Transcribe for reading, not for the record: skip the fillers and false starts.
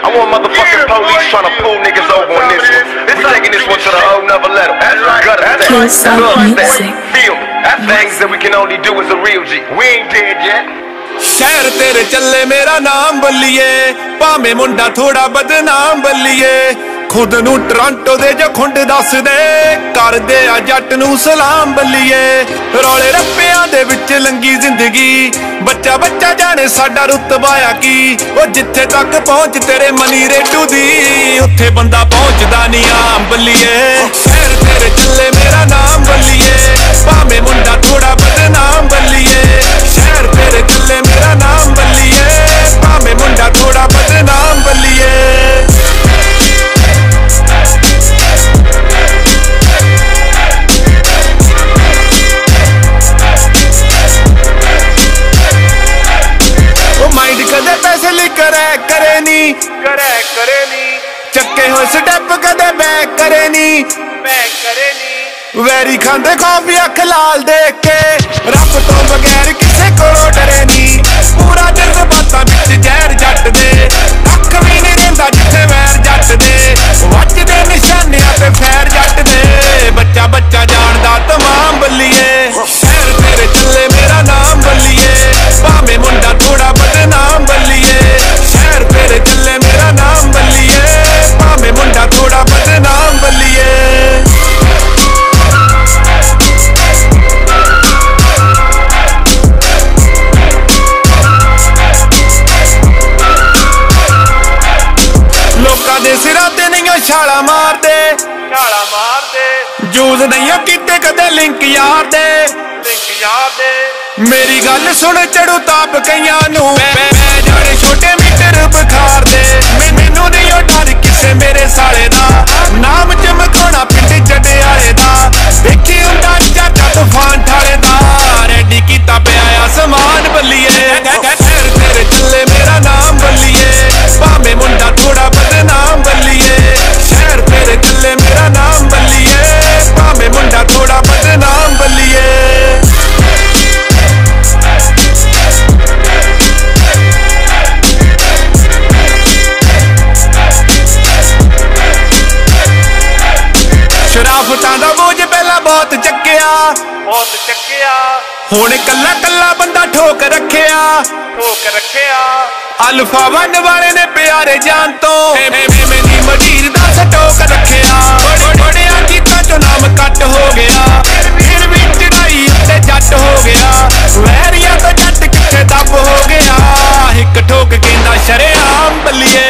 I want motherfucking police trying to pull niggas over on this one. We taking this one to the old never let them. Gutter step, feel that things that we can only do as a real G. We ain't dead yet. शहर तेरे चले मेरा नाम बल्लिए भावे मुंडा थोड़ा बदनाम बल्लिए खुद नू Toronto दे जो खुंड दस दे कर दे आ जट नू सलाम बल्लिए रौले रप्पियां दे विच लंगी जिंदगी बच्चा बच्चा जाने साडा रुतबाया की ओ जिथे तक पहुंच तेरे मनी रेडू दी उत्थे बंदा पहुंचदा नहीं आम बल्लिए शहर तेरे चले मेरा नाम बल्लिए भावे मुंडा थोड़ा बदनाम बल्लिए शहर तेरे चले मेरा नाम बल्लिए भावे मुंडा थोड़ा बदनाम बल्लिए माइंड कदे पैसे ली करे नी चक्के हो स्टेप कदे बैक करे नी वैरी खांदे कॉफी अख लाल देख के रब तो बगैर किसे कोलों डरे नी पूरा जज्बातां विच जहर जट दे अख भी नहीं रहिंदा जिथे वैर जट दे वजदे निशानियां ते फैर जट दे बच्चा बच्चा जानदा तमाम बल्लिए शहर तेरे चले मेरा नाम बल्लिए भावे मुंडा थोड़ा बदनाम बल्लिए शहर तेरे चले मेरा नाम बल्लिए भावे मुंडा थोड़ा बदनाम बल्लिए सिरा ते नहीं छाला मार दे यूज नहीं किते कदे लिंक यार दे मेरी गल सुन चढ़ू ताप कईयां नू मैं जाने छोटे मीटर बुखार दे मैनू नहीं ओ डर किसे मेरे साले दा नाम चमकाना पिंड जडे आए दा देखी हुंदा चाचा तूफान ठाले दा रेडी कीता पिया समान बल्लिए शहर तेरे चले मेरा नाम बल्लिए भावे मुंडा थोड़ा बदनाम बल्लिए शहर तेरे चले मेरा नाम बल्लिए भावे मुंडा थोड़ा बदनाम बल्लिए शराफतां दा बोझ पहला बहुत चक्किया हुण कल्ला कल्ला बंदा ठोक रखिया अल्फा वन वाले ने प्यारे जान तो मेरी मजीर दा सटोक रखिया बड़िया गीतां चो नाम कट हो गया फिर भी चढ़ाई उत्ते जट हो गया वैरिया तो जट किथे दब हो गया हिक ठोक कहंदा शरेआम बल्लिए